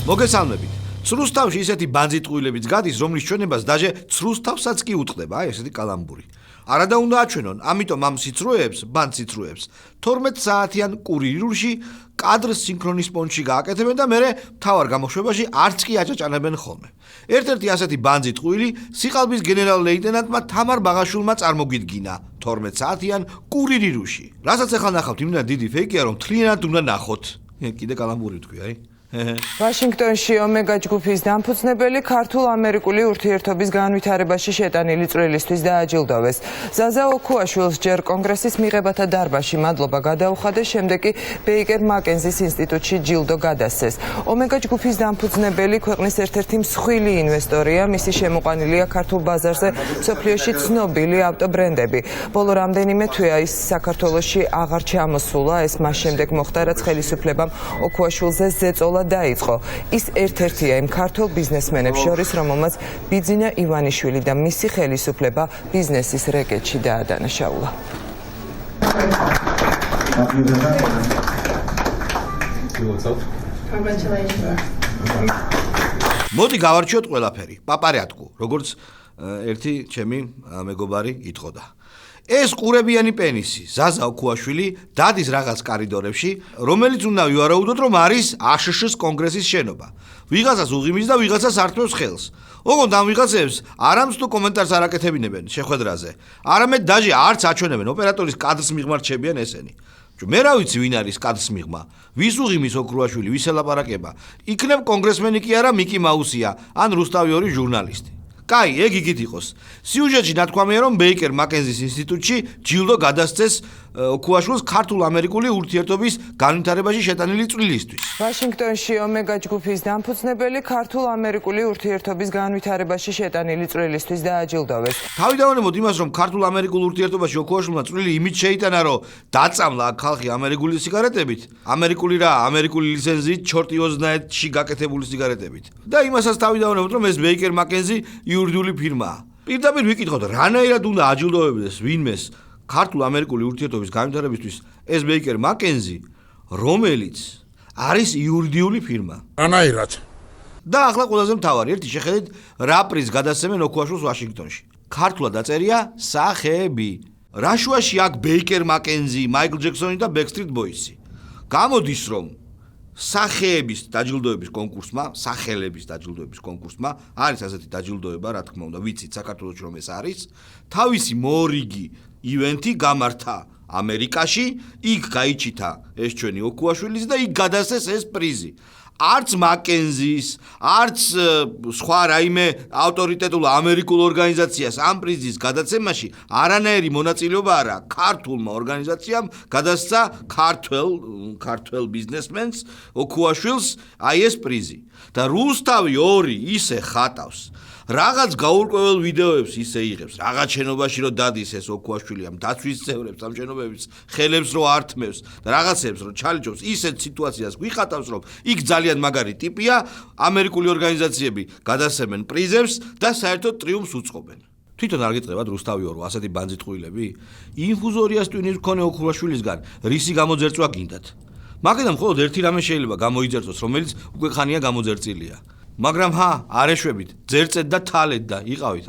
მოგესალმებით. ცრუს თავში ისეთი ბანძიტყუილებიც გადის, რომლის ჩვენებას დაჟე ცრუს თავსაც კი უტყდება, ესეთი კალამბური. არადა უნდა აჩვენონ, ამიტომ ამ სიცრუეებს, ბანძიტრუეებს 12 საათიან კურირურში კადრს სინქრონის პონჩი გააკეთებენ და მერე მთავარ გამოშვებაში არც კი აჭაჭანებენ ხოლმე. ერთ-ერთი ასეთი ბანძიტყუილი სიყალბის გენერალ ლეიტენანტმა თამარ ბაღაშვილმა წარმოგიდგინა 12 საათიან კურირურში. რასაც ახლა ნახავთ, იმდან დიდი ფეიკია, რომ თლიანად უნდა ნახოთ. კიდე კალამბური თქვი, აი. ვაშინგტონში ომეგა ჯგუფის დამფუძნებელი ქართულ-ამერიკული ურთიერთობის განვითარებაში შეტანილი წვლილისთვის დააჯილდოვეს. ზაზა ოქუაშვილს ჯერ კონგრესის მიღებათა დარბაზში მადლობა გადაუხადეს, შემდეგ კი ბეიკერ მაკენზის ინსტიტუტში ჯილდო გადასცეს. ომეგა ჯგუფის დამფუძნებელი ქვეყნის ერთ-ერთი მსხვილი ინვესტორია, მისი შემოყვანილია ქართულ ბაზარზე მსოფლიოში ცნობილი ავტობრენდები. ბოლო რამდენიმე თვეა ის საქართველოში აღარ ჩამოსულა, ეს მას შემდეგ მოხდა, რაც ხელისუფლებამ ოქუაშვილზე ზეწოლა დაიწყო. ის ერთ-ერთია იმ ქართულ ბიზნესმენებს შორის, რომელმაც ბიძინა ივანიშვილი და მისი ხელისუფლება ბიზნესის რეკეტში დაადანაშაულა. მოდი გავარჩიოთ ყველაფერი. პაპარიატკუ, როგორც ერთი ჩემი მეგობარი იტყოდა. ეს ყურებიანი პენისი, ზაზა ოქუაშვილი დადის რაღაც კარიდორებში, რომელიც უნდა ვივარაუდოთ, რომ არის აშშ-ის კონგრესის შენობა. ვიღაცას უღიმის და ვიღაცას ართმევს ხელს. ოღონდ ამ ვიღაცებს არამც თუ კომენტარს არ აკეთებინებენ შეხვედრაზე, არამედ დაჟე არც აჩვენებენ ოპერატორის კადრს მიღმარჩებიან ესენი. მე რა ვიცი ვინ არის კადრს მიღმა, ვის უღიმის ოქუაშვილი, ვის ელაპარაკება. იქნებ კონგრესმენი კი არა მიკი მაუსია ან რუსტავიორი ჟურნალისტი. კაი, ეგ იგით იყოს. სიუჟეტში ნათქვამია, რომ ბეიკერ მაკენზის ინსტიტუტში ჯილდო გადასცეს ოქუაშვილს ქართულ-ამერიკული ურთიერთობის განვითარებაში შეტანილი წვლილისთვის. ვაშინგტონში ომეგა ჯგუფის დამფუძნებელი ქართულ-ამერიკული ურთიერთობის განვითარებაში შეტანილი წვლილისთვის დააჯილდოვეს. თავი დავანებოთ იმას, რომ ქართულ-ამერიკულ ურთიერთობაში ოქუაშვილმა წვლილი იმით შეიტანა, რომ დაწამლა ხალხი ამერიკული სიგარეტებით, ამერიკული რა, ამერიკული ლიცენზიით ჩორტიოზნაეთში გაკეთებული სიგარეტებით. და იმასაც თავი დავანებოთ, რომ ეს ბეიკერ მაკენზი იურიდიული ფირმაა. პირდაპირ ვიკითხოთ, რანაირად უნდა აჯილდოვებდეს ვინმეს ქართულ-ამერიკული ურთიერთობის განვითარებისთვის ეს ბეიკერ მაკენზი, რომელიც არის იურიდიული ფირმა. რანაირად. და ახლა ყველაზე მთავარი, ერთი შეხედეთ, რა პრიზს გადასცემენ ოქუაშვილს ვაშინგტონში. ქართულად დაწერია სახეები. რა შუაში აქ ბეიკერ მაკენზი, მაიკლ ჯექსონი და ბექსტრიტ ბოისი. გამოდის, რომ სახეების დაჯილდოების კონკურსმა, სახელების დაჯილდოების კონკურსმა, არის ასეთი დაჯილდოება, რა თქმა უნდა, ვიცით საქართველოში რომ ეს არის, თავისი მორიგი ივენთი გამართა ამერიკაში, იქ გაიჩითა ეს ჩვენი ოქუაშვილის და იქ გადასცეს ეს პრიზი. არც მაკენზის, არც სხვა რაიმე ავტორიტეტულ ამერიკულ ორგანიზაციას ამ პრიზის გადაცემაში არანაირი მონაწილეობა არ აქვს. ქართულმა ორგანიზაციამ გადასცა ქართველ ბიზნესმენს ოქუაშვილს აი ეს პრიზი. და რუსთავი ორი ისე ხატავს. რაღაც გაურკვეველ ვიდეოებს ისე იღებს, რაღაც შენობაში რომ დადის ეს ოქუაშვილი ამ დაცვის წევრებს, ამ შენობების ხელებს რო ართმევს და რაღაცებს რო ჩალიჯობს, ისეთ სიტუაციას გვიხატავს, რომ იქ ძალიან მაგარი ტიპია, ამერიკული ორგანიზაციები გადასცემენ პრიზებს და საერთოდ ტრიუმფს უწყობენ. თვითონ არ გეტყევათ რუსთავი ორო ასეთი ბანძიტყუილები? ინფუზორიას ტვინის მქონე ოქუაშვილისგან რისი გამოძერწვა გინდათ? მაგედან მხოლოდ ერთი რამე შეიძლება გამოიძერწოს, რომელიც უკვე ხანია გამოძერწილია. მაგრამ არ ეშვებით, ძერწეთ და თალეთ და იყავით,